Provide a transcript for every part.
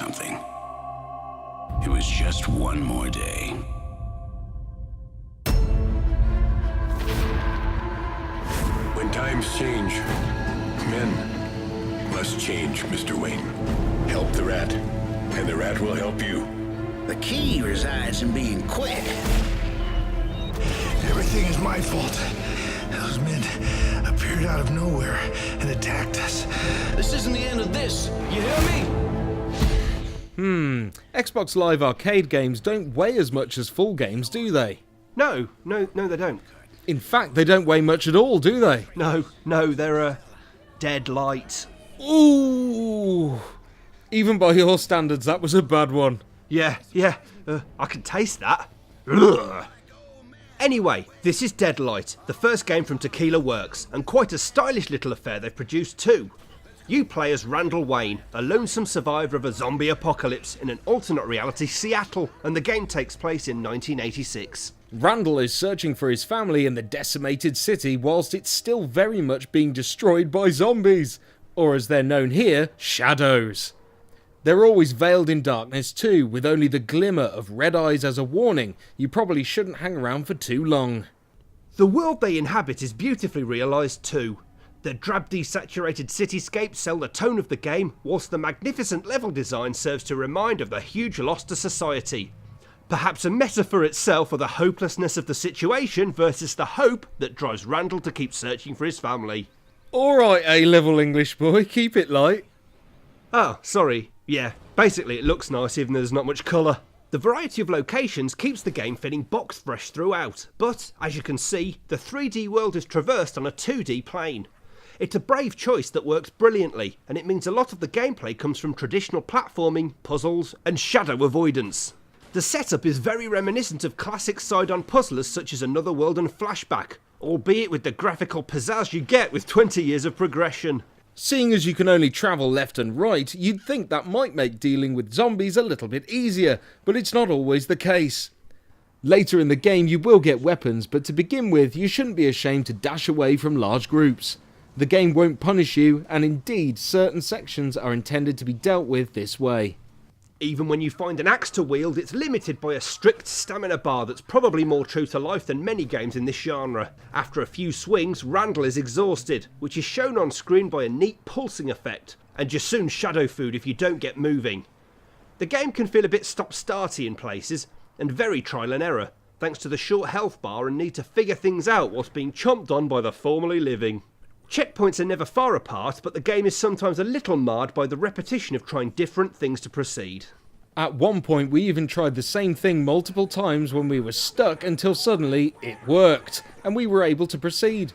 something. It was just one more day. When times change, men must change, Mr. Wayne. Help the rat, and the rat will help you. The key resides in being quick. Everything is my fault. Those men appeared out of nowhere and attacked us. This isn't the end of this. You hear me? Xbox Live Arcade games don't weigh as much as full games, do they? No, they don't. In fact, they don't weigh much at all, do they? No, they're a Deadlight. Ooh! Even by your standards, that was a bad one. Yeah, I can taste that. Ugh. Anyway, this is Deadlight, the first game from Tequila Works, and quite a stylish little affair they've produced too. You play as Randall Wayne, a lonesome survivor of a zombie apocalypse in an alternate reality Seattle, and the game takes place in 1986. Randall is searching for his family in the decimated city whilst it's still very much being destroyed by zombies, or as they're known here, shadows. They're always veiled in darkness too, with only the glimmer of red eyes as a warning. You probably shouldn't hang around for too long. The world they inhabit is beautifully realised too. The drab desaturated cityscapes sell the tone of the game, whilst the magnificent level design serves to remind of the huge loss to society. Perhaps a metaphor itself for the hopelessness of the situation versus the hope that drives Randall to keep searching for his family. Alright, A-level English boy, keep it light. Oh, sorry. Yeah, basically it looks nice even though there's not much colour. The variety of locations keeps the game feeling box fresh throughout, but, as you can see, the 3D world is traversed on a 2D plane. It's a brave choice that works brilliantly, and it means a lot of the gameplay comes from traditional platforming, puzzles, and shadow avoidance. The setup is very reminiscent of classic side-on puzzlers such as Another World and Flashback, albeit with the graphical pizzazz you get with 20 years of progression. Seeing as you can only travel left and right, you'd think that might make dealing with zombies a little bit easier, but it's not always the case. Later in the game you will get weapons, but to begin with you shouldn't be ashamed to dash away from large groups. The game won't punish you, and indeed certain sections are intended to be dealt with this way. Even when you find an axe to wield, it's limited by a strict stamina bar that's probably more true to life than many games in this genre. After a few swings, Randall is exhausted, which is shown on screen by a neat pulsing effect, and you're soon shadow food if you don't get moving. The game can feel a bit stop-starty in places, and very trial and error, thanks to the short health bar and need to figure things out whilst being chomped on by the formerly living. Checkpoints are never far apart, but the game is sometimes a little marred by the repetition of trying different things to proceed. At one point we even tried the same thing multiple times when we were stuck until suddenly it worked, and we were able to proceed.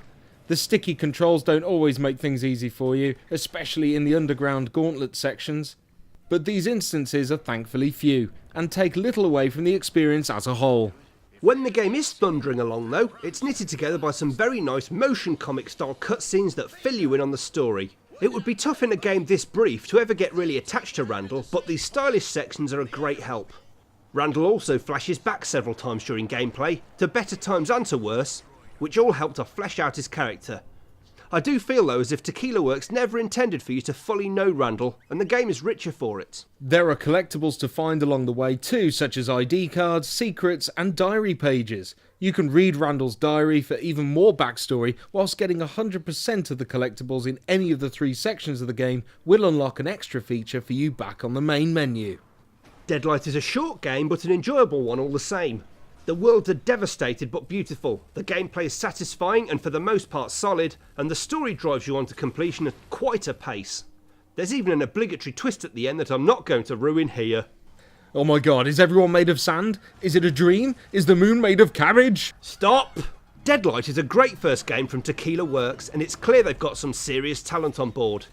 The sticky controls don't always make things easy for you, especially in the underground gauntlet sections. But these instances are thankfully few, and take little away from the experience as a whole. When the game is thundering along though, it's knitted together by some very nice motion comic style cutscenes that fill you in on the story. It would be tough in a game this brief to ever get really attached to Randall, but these stylish sections are a great help. Randall also flashes back several times during gameplay, to better times and to worse, which all help to flesh out his character. I do feel though as if Tequila Works never intended for you to fully know Randall, and the game is richer for it. There are collectibles to find along the way too, such as ID cards, secrets and diary pages. You can read Randall's diary for even more backstory, whilst getting 100% of the collectibles in any of the 3 sections of the game will unlock an extra feature for you back on the main menu. Deadlight is a short game but an enjoyable one all the same. The worlds are devastated but beautiful, the gameplay is satisfying and for the most part solid, and the story drives you on to completion at quite a pace. There's even an obligatory twist at the end that I'm not going to ruin here. Oh my god, is everyone made of sand? Is it a dream? Is the moon made of cabbage? Stop! Deadlight is a great first game from Tequila Works, and it's clear they've got some serious talent on board.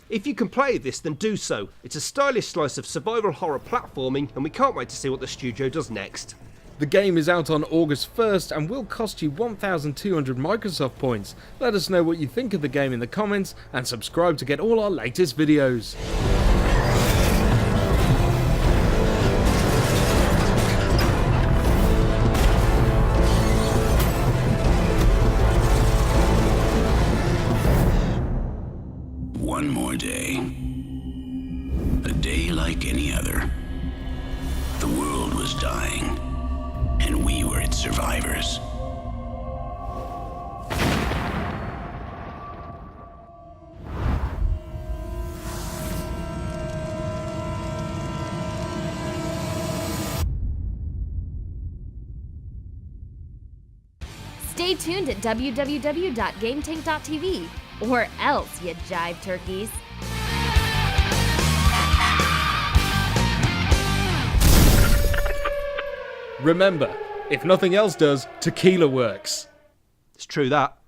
If you can play this, then do so. It's a stylish slice of survival horror platforming, and we can't wait to see what the studio does next. The game is out on August 1st and will cost you 1,200 Microsoft points. Let us know what you think of the game in the comments and subscribe to get all our latest videos. One more day. A day like unlike any other. The world was dying, and we were its survivors. Stay tuned at www.GameTankTV, or else, you jive turkeys. Remember, if nothing else does, tequila works. It's true that.